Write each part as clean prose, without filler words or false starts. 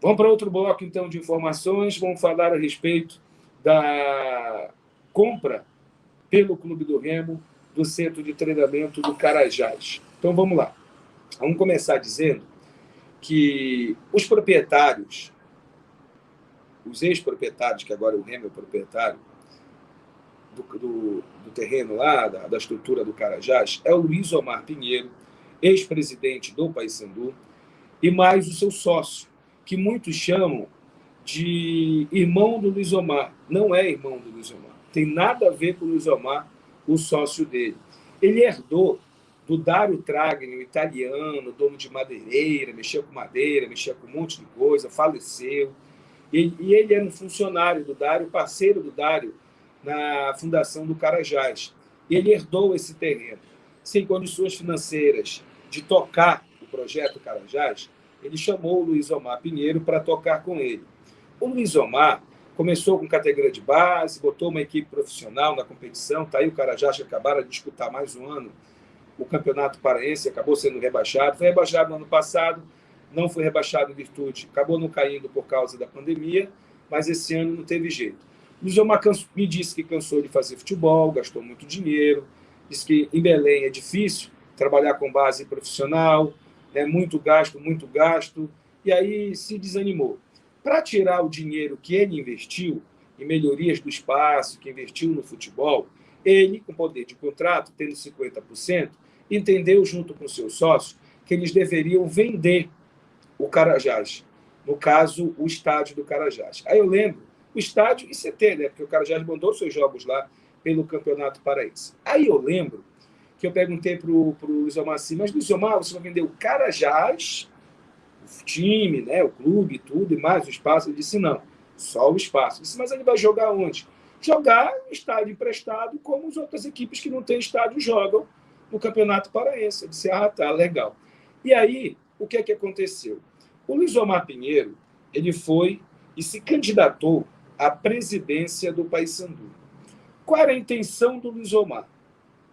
Vamos para outro bloco, então, de informações. Vamos falar a respeito da compra pelo Clube do Remo do centro de treinamento do Carajás. Então, vamos lá. Vamos começar dizendo que os proprietários, os ex-proprietários, que agora o Remo é o proprietário do terreno lá, da estrutura do Carajás, é o Luiz Omar Pinheiro, ex-presidente do Paysandu, e mais o seu sócio, que muitos chamam de irmão do Luiz Omar. Não é irmão do Luiz Omar. Tem nada a ver com o Luiz Omar, o sócio dele. Ele herdou do Dário Tragni, o italiano, dono de madeireira, mexia com madeira, mexia com um monte de coisa, faleceu. E ele era um funcionário do Dário, parceiro do Dário na fundação do Carajás. E ele herdou esse terreno. Sem condições financeiras de tocar o projeto Carajás, ele chamou o Luiz Omar Pinheiro para tocar com ele. O Luiz Omar começou com categoria de base, botou uma equipe profissional na competição, tá aí o Carajás que acabaram de disputar mais um ano o Campeonato Paraense, acabou sendo rebaixado. Foi rebaixado no ano passado, não foi rebaixado em virtude, acabou não caindo por causa da pandemia, mas esse ano não teve jeito. O Luiz Omar me disse que cansou de fazer futebol, gastou muito dinheiro, disse que em Belém é difícil trabalhar com base profissional, muito gasto, e aí se desanimou. Para tirar o dinheiro que ele investiu em melhorias do espaço, que investiu no futebol, ele, com poder de contrato, tendo 50%, entendeu, junto com o seu sócio, que eles deveriam vender o Carajás, no caso, o estádio do Carajás. Aí eu lembro, o estádio e CT, porque o Carajás mandou seus jogos lá pelo Campeonato Paraense. Aí eu lembro que eu perguntei para o Luiz Omar assim, mas Luiz Omar, você vai vender o Carajás, o time, o clube, tudo, e mais o espaço? Ele disse, não, só o espaço. Eu disse, mas ele vai jogar onde? Jogar no estádio emprestado, como as outras equipes que não têm estádio jogam no Campeonato Paraense. Eu disse, tá, legal. E aí, o que é que aconteceu? O Luiz Omar Pinheiro, ele foi e se candidatou à presidência do Paysandu. Qual era a intenção do Luiz Omar?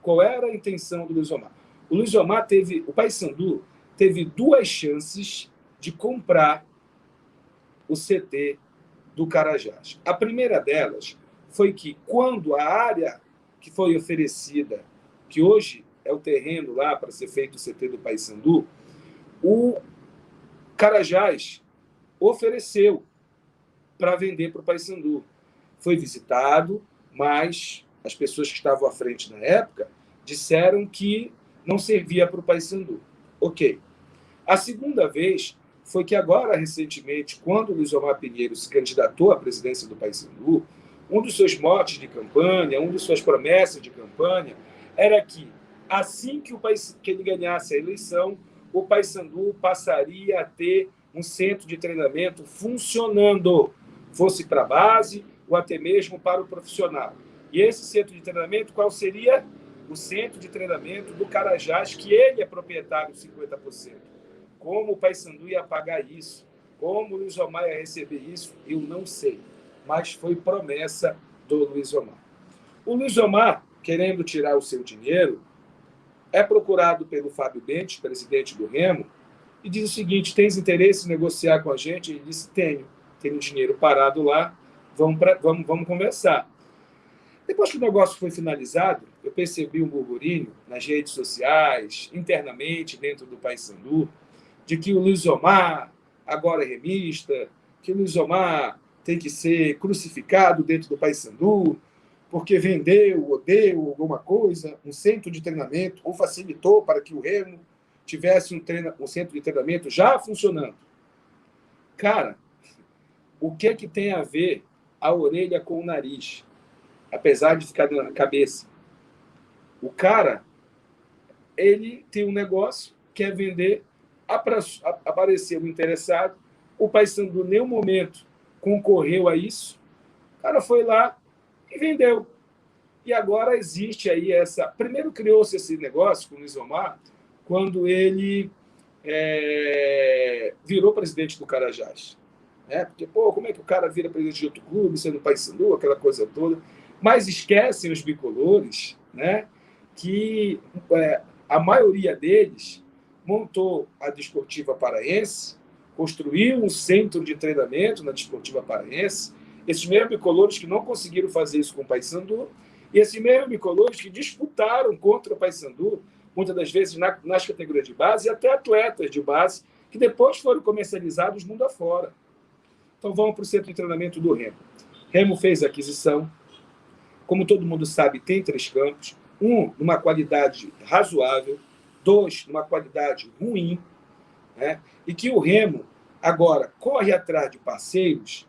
Qual era a intenção do Luiz Omar? O Luiz Omar o Paysandu teve duas chances de comprar o CT do Carajás. A primeira delas foi que, quando a área que foi oferecida, que hoje é o terreno lá para ser feito o CT do Paysandu, o Carajás ofereceu para vender para o Paysandu. Foi visitado, mas as pessoas que estavam à frente na época disseram que não servia para o Paysandu. Ok. A segunda vez foi que agora, recentemente, quando o Luiz Omar Pinheiro se candidatou à presidência do Paysandu, um dos seus motes de campanha, uma das suas promessas de campanha, era que, assim que ele ganhasse a eleição, o Paysandu passaria a ter um centro de treinamento funcionando, fosse para a base ou até mesmo para o profissional. E esse centro de treinamento, qual seria? O centro de treinamento do Carajás, que ele é proprietário 50%. Como o Paysandu ia pagar isso? Como o Luiz Omar ia receber isso? Eu não sei. Mas foi promessa do Luiz Omar. O Luiz Omar, querendo tirar o seu dinheiro, é procurado pelo Fábio Bentes, presidente do Remo, e diz o seguinte, tens interesse em negociar com a gente? Ele disse, tenho dinheiro parado lá, vamos conversar. Depois que o negócio foi finalizado, eu percebi um burburinho nas redes sociais, internamente, dentro do Paysandu, de que o Luiz Omar agora é remista, que o Luiz Omar tem que ser crucificado dentro do Paysandu, porque vendeu ou deu alguma coisa, um centro de treinamento, ou facilitou para que o Remo tivesse um centro de treinamento já funcionando. Cara, o que é que tem a ver a orelha com o nariz? Apesar de ficar na cabeça. O cara, ele tem um negócio, quer vender, apareceu um interessado, o Paysandu, em nenhum momento, concorreu a isso, o cara foi lá e vendeu. E agora existe aí essa... Primeiro criou-se esse negócio com o Luiz Omar, quando ele virou presidente do Carajás. Porque, como é que o cara vira presidente de outro clube, sendo Paysandu, aquela coisa toda. Mas esquecem os bicolores, que a maioria deles montou a Desportiva Paraense construiu um centro de treinamento na Desportiva Paraense, esses mesmos bicolores que não conseguiram fazer isso com o Paysandu, e esses mesmos bicolores que disputaram contra o Paysandu, muitas das vezes nas categorias de base, e até atletas de base, que depois foram comercializados mundo afora. Então vamos para o centro de treinamento do Remo. Remo fez a aquisição, como todo mundo sabe, tem 3 campos, um numa qualidade razoável, 2 numa qualidade ruim, né? E que o Remo agora corre atrás de parceiros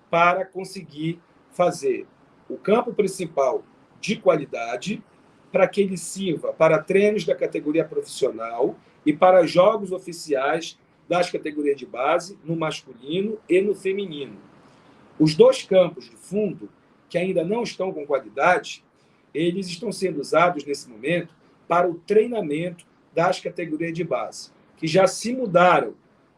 para conseguir fazer o campo principal de qualidade, para que ele sirva para treinos da categoria profissional e para jogos oficiais das categorias de base, no masculino e no feminino. Os 2 campos de fundo, que ainda não estão com qualidade, eles estão sendo usados nesse momento para o treinamento das categorias de base, que já se mudaram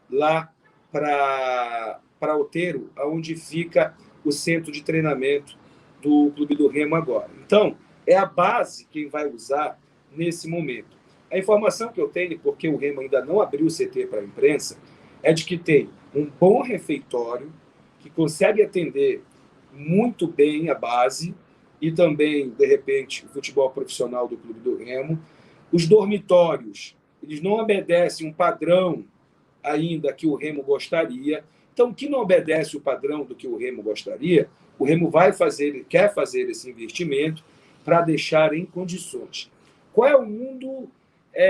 lá para Outeiro, onde fica o centro de treinamento do Clube do Remo agora. Então, é a base quem vai usar nesse momento. A informação que eu tenho, porque o Remo ainda não abriu o CT para a imprensa, é de que tem um bom refeitório, que consegue atender muito bem a base e também, de repente, o futebol profissional do Clube do Remo. Os dormitórios, eles não obedecem um padrão ainda que o Remo gostaria. Então, o que não obedece o padrão do que o Remo gostaria, o Remo vai fazer, quer fazer esse investimento para deixar em condições. Qual é o mundo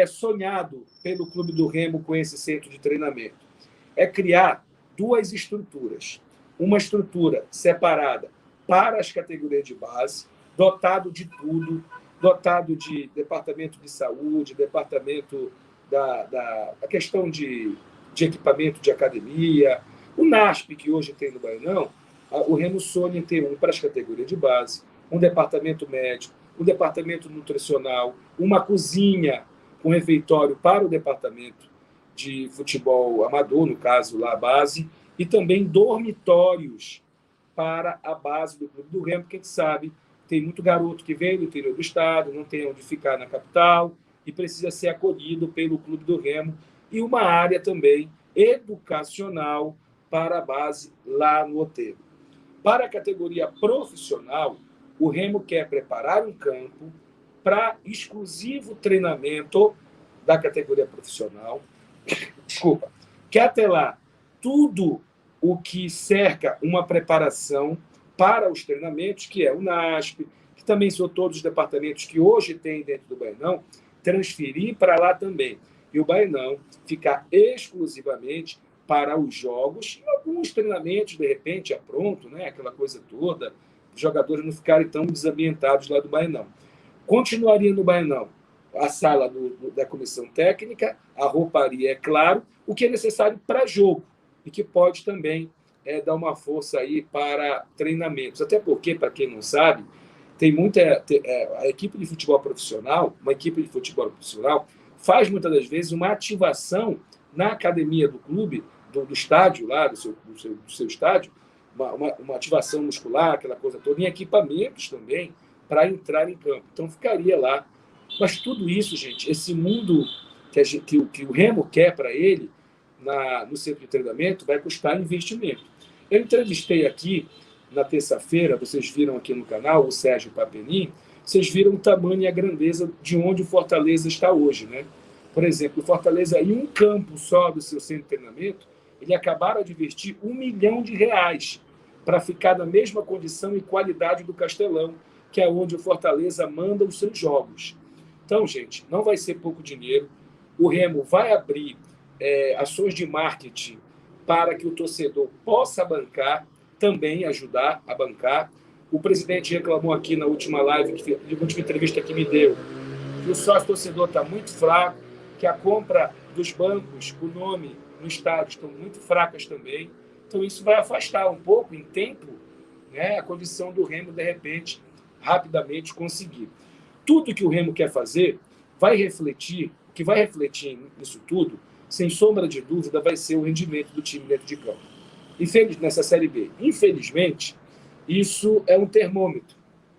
sonhado pelo Clube do Remo com esse centro de treinamento? É criar 2 estruturas. Uma estrutura separada para as categorias de base, dotado de tudo, dotado de departamento de saúde, departamento da questão de equipamento de academia, o NASP, que hoje tem no Baianão, o Remo sonha em ter um para as categorias de base, um departamento médico, um departamento nutricional, uma cozinha com refeitório para o departamento de futebol amador, no caso lá a base, e também dormitórios para a base do Clube do Remo, porque a gente sabe, tem muito garoto que vem do interior do estado, não tem onde ficar na capital e precisa ser acolhido pelo Clube do Remo, e uma área também educacional para a base lá no Outeiro. Para a categoria profissional, o Remo quer preparar um campo para exclusivo treinamento da categoria profissional. Desculpa. Quer atrelar tudo o que cerca uma preparação para os treinamentos, que é o NASP, que também são todos os departamentos que hoje tem dentro do Baianão, transferir para lá também. E o Baianão ficar exclusivamente para os jogos e alguns treinamentos, de repente, pronto, né? Aquela coisa toda, os jogadores não ficarem tão desambientados lá do Baianão. Continuaria no Baianão a sala da comissão técnica, a rouparia, é claro, o que é necessário para jogo e que pode também dar uma força aí para treinamentos. Até porque, para quem não sabe, tem muita a equipe de futebol profissional, uma equipe de futebol profissional faz muitas das vezes uma ativação na academia do clube, do estádio lá, do seu estádio, uma ativação muscular, aquela coisa toda, em equipamentos também, para entrar em campo. Então, ficaria lá. Mas tudo isso, gente, esse mundo que o Remo quer para ele, no centro de treinamento, vai custar investimento. Eu entrevistei aqui, na terça-feira, vocês viram aqui no canal, o Sérgio Papenin, vocês viram o tamanho e a grandeza de onde o Fortaleza está hoje, né? Por exemplo, o Fortaleza, em um campo só do seu centro de treinamento, ele acabaram de investir R$1 milhão para ficar na mesma condição e qualidade do Castelão, que é onde o Fortaleza manda os seus jogos. Então, gente, não vai ser pouco dinheiro. O Remo vai abrir ações de marketing para que o torcedor possa bancar, também ajudar a bancar. O presidente reclamou aqui na última live, na última entrevista que me deu, que o sócio-torcedor está muito fraco, que a compra dos bancos, o nome no estádio, estão muito fracas também. Então, isso vai afastar um pouco, em tempo, né, a condição do Remo, de repente, rapidamente conseguir. Tudo que o Remo quer fazer vai refletir, o que vai refletir nisso tudo, sem sombra de dúvida, vai ser o rendimento do time dentro de campo. Nessa Série B. Infelizmente, isso é um termômetro.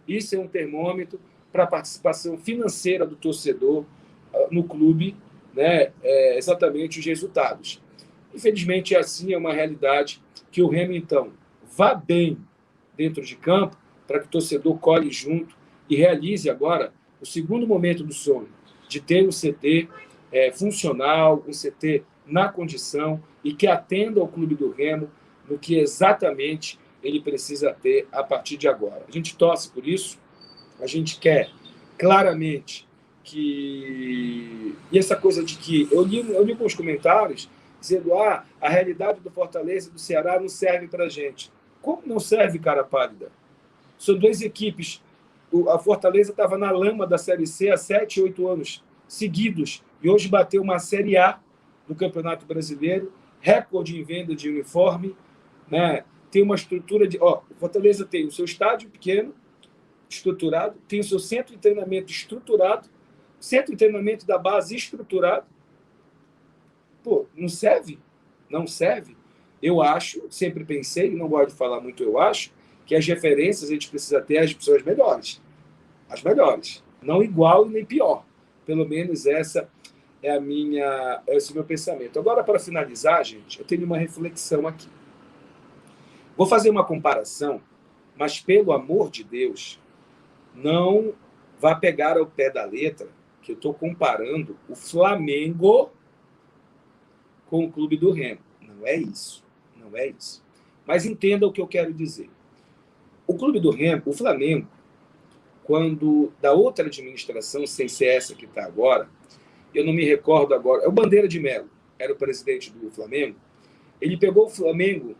Isso é um termômetro para a participação financeira do torcedor no clube, né, exatamente os resultados. Infelizmente, é assim, é uma realidade que o Remo, então, vá bem dentro de campo para que o torcedor colhe junto e realize agora o segundo momento do sonho, de ter um CT funcional, um CT na condição e que atenda ao Clube do Remo no que exatamente ele precisa ter a partir de agora. A gente torce por isso, a gente quer claramente que... E essa coisa de que... Eu li alguns comentários dizendo a realidade do Fortaleza e do Ceará não serve para a gente. Como não serve, cara pálida? São duas equipes. A Fortaleza estava na lama da Série C há 7, 8 anos seguidos e hoje bateu uma Série A do Campeonato Brasileiro, recorde em venda de uniforme, né? Tem uma estrutura de... o Fortaleza tem o seu estádio pequeno, estruturado, tem o seu centro de treinamento estruturado, centro de treinamento da base estruturado. Pô, não serve? Não serve? Eu acho, sempre pensei, não gosto de falar muito eu acho, que as referências a gente precisa ter as pessoas melhores. As melhores. Não igual e nem pior. Pelo menos esse é o meu pensamento. Agora, para finalizar, gente, eu tenho uma reflexão aqui. Vou fazer uma comparação, mas, pelo amor de Deus, não vá pegar ao pé da letra que eu estou comparando o Flamengo com o Clube do Remo. Não é isso. Não é isso. Mas entenda o que eu quero dizer. O Clube do Remo, o Flamengo, quando da outra administração, sem ser essa que está agora, eu não me recordo agora, é o Bandeira de Melo, era o presidente do Flamengo, ele pegou o Flamengo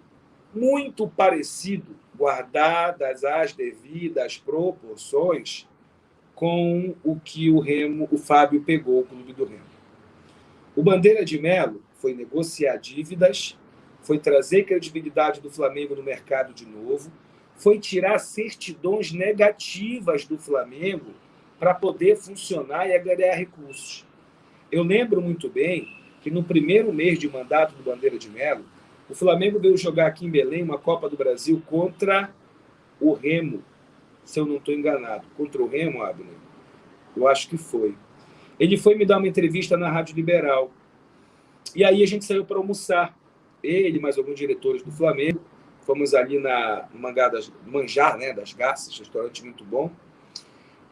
muito parecido, guardadas as devidas proporções, com o que o Fábio pegou o Clube do Remo. O Bandeira de Melo foi negociar dívidas, foi trazer credibilidade do Flamengo no mercado de novo, foi tirar certidões negativas do Flamengo para poder funcionar e agregar recursos. Eu lembro muito bem que no primeiro mês de mandato do Bandeira de Melo, o Flamengo veio jogar aqui em Belém uma Copa do Brasil contra o Remo, se eu não estou enganado. Contra o Remo, Abner? Eu acho que foi. Ele foi me dar uma entrevista na Rádio Liberal. E aí a gente saiu para almoçar. Ele, mais alguns diretores do Flamengo, fomos ali no Manjar, né, das Garças, restaurante muito bom.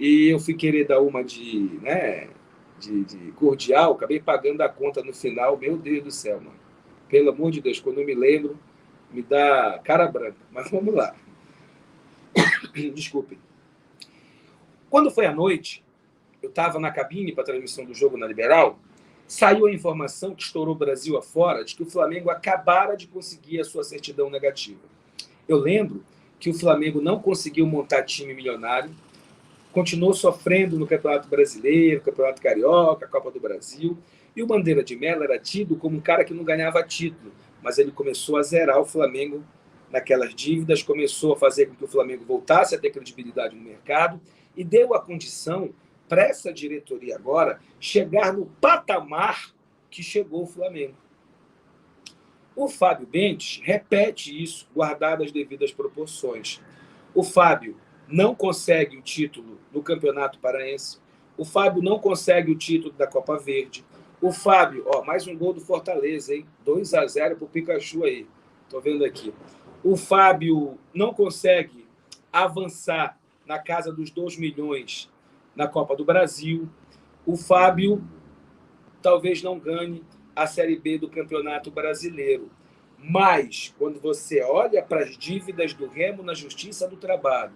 E eu fui querer dar uma de cordial, acabei pagando a conta no final. Meu Deus do céu, mano. Pelo amor de Deus, quando eu me lembro, me dá cara branca. Mas vamos lá. Desculpem. Quando foi à noite, eu estava na cabine para a transmissão do jogo na Liberal, saiu a informação que estourou o Brasil afora de que o Flamengo acabara de conseguir a sua certidão negativa. Eu lembro que o Flamengo não conseguiu montar time milionário, continuou sofrendo no Campeonato Brasileiro, Campeonato Carioca, Copa do Brasil, e o Bandeira de Melo era tido como um cara que não ganhava título, mas ele começou a zerar o Flamengo naquelas dívidas, começou a fazer com que o Flamengo voltasse a ter credibilidade no mercado e deu a condição para essa diretoria agora chegar no patamar que chegou o Flamengo. O Fábio Bentes repete isso, guardado as devidas proporções. O Fábio não consegue o título do Campeonato Paraense, o Fábio não consegue o título da Copa Verde, o Fábio, mais um gol do Fortaleza, hein? 2-0 para o Pikachu aí, estou vendo aqui. O Fábio não consegue avançar na casa dos 2 milhões na Copa do Brasil. O Fábio talvez não ganhe a Série B do Campeonato Brasileiro. Mas, quando você olha para as dívidas do Remo na Justiça do Trabalho,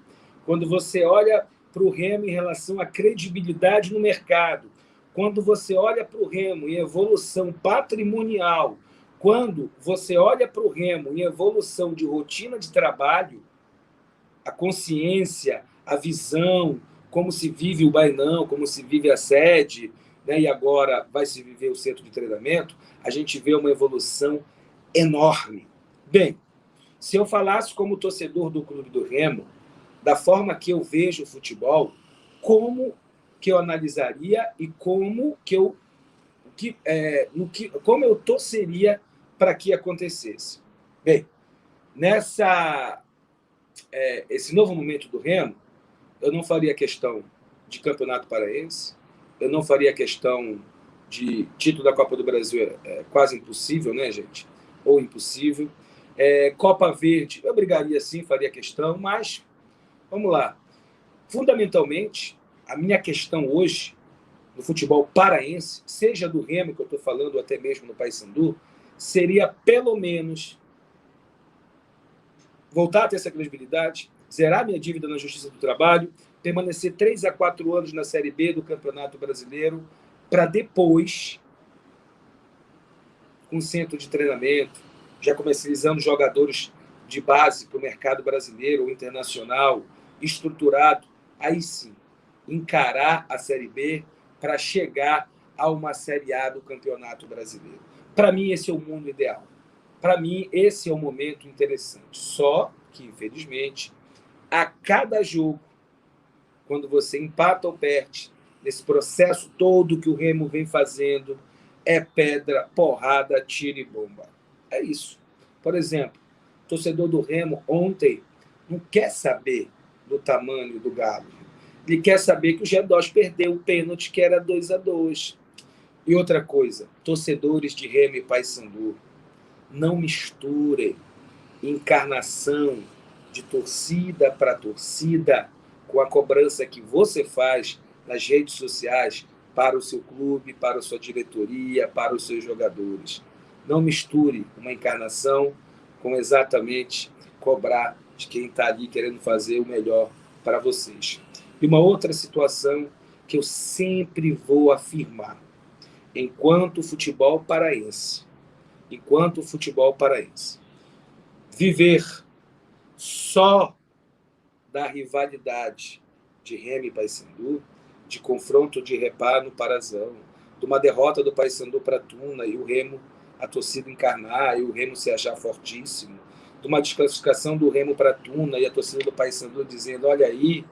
quando você olha para o Remo em relação à credibilidade no mercado, quando você olha para o Remo em evolução patrimonial, quando você olha para o Remo em evolução de rotina de trabalho, a consciência, a visão, como se vive o Bainão, como se vive a sede, né, e agora vai se viver o centro de treinamento, a gente vê uma evolução enorme. Bem, se eu falasse como torcedor do Clube do Remo, da forma que eu vejo o futebol, como que eu analisaria e como eu torceria para que acontecesse. Bem, esse novo momento do Remo, eu não faria questão de Campeonato Paraense, eu não faria questão de título da Copa do Brasil, é quase impossível, né, gente? ou impossível. Copa Verde, eu brigaria sim, faria questão, mas vamos lá. Fundamentalmente, a minha questão hoje, no futebol paraense, seja do Remo, que eu estou falando, ou até mesmo no Paysandu, seria pelo menos voltar a ter essa credibilidade, zerar minha dívida na Justiça do Trabalho, permanecer 3 a 4 anos na Série B do Campeonato Brasileiro, para depois, com centro de treinamento, já comercializando jogadores de base para o mercado brasileiro ou internacional, estruturado, aí sim, encarar a Série B para chegar a uma Série A do Campeonato Brasileiro. Para mim, esse é o mundo ideal. Para mim, esse é o momento interessante. Só que, infelizmente, a cada jogo, quando você empata ou perde, nesse processo todo que o Remo vem fazendo, é pedra, porrada, tiro e bomba. É isso. Por exemplo, o torcedor do Remo ontem não quer saber do tamanho do Galo. Ele quer saber que o G2 perdeu o pênalti, que era 2-2. E outra coisa, torcedores de Remo e Paysandu, não misturem encarnação de torcida para torcida com a cobrança que você faz nas redes sociais para o seu clube, para a sua diretoria, para os seus jogadores. Não misture uma encarnação com exatamente cobrar de quem está ali querendo fazer o melhor para vocês. E uma outra situação que eu sempre vou afirmar, enquanto futebol paraense, viver só da rivalidade de Remo e Paysandu, de confronto de reparo no Parazão, de uma derrota do Paysandu para Tuna e o Remo, a torcida encarnar e o Remo se achar fortíssimo, de uma desclassificação do Remo para Tuna e a torcida do Paysandu dizendo, olha aí,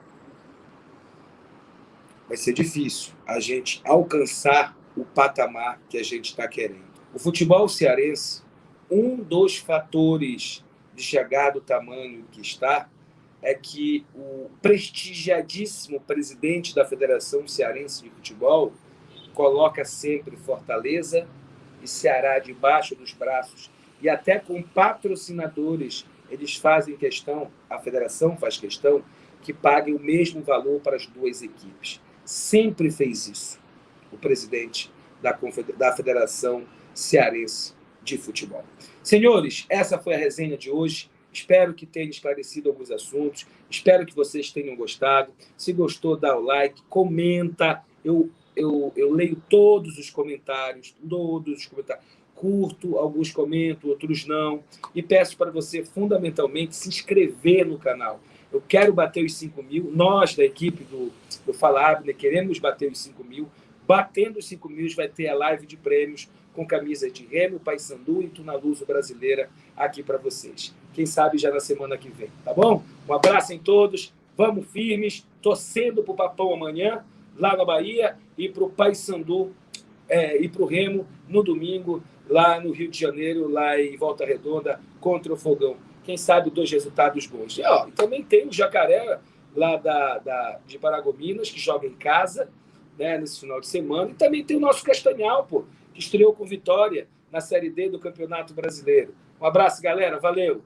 vai ser difícil a gente alcançar o patamar que a gente está querendo. O futebol cearense, um dos fatores de chegar do tamanho que está, é que o prestigiadíssimo presidente da Federação Cearense de Futebol coloca sempre Fortaleza e Ceará debaixo dos braços, e até com patrocinadores, eles fazem questão, a federação faz questão, que paguem o mesmo valor para as duas equipes. Sempre fez isso o presidente da Federação Cearense de Futebol. Senhores, essa foi a resenha de hoje. Espero que tenha esclarecido alguns assuntos. Espero que vocês tenham gostado. Se gostou, dá o like, comenta. Eu leio todos os comentários. Curto, alguns comento, outros não. E peço para você, fundamentalmente, se inscrever no canal. Eu quero bater os 5 mil. Nós, da equipe do Fala Abner, queremos bater os 5 mil. Batendo os 5 mil, vai ter a live de prêmios com camisas de Remo, Paysandu e Tunaluso brasileira aqui para vocês. Quem sabe já na semana que vem, tá bom? Um abraço em todos, vamos firmes, torcendo para o Papão amanhã, lá na Bahia, e para o Paysandu e para o Remo no domingo, lá no Rio de Janeiro, lá em Volta Redonda, contra o Fogão. Quem sabe 2 resultados bons. E também tem o Jacaré, lá de Paragominas, que joga em casa, né, nesse final de semana, e também tem o nosso Castanhal, que estreou com vitória na Série D do Campeonato Brasileiro. Um abraço, galera. Valeu!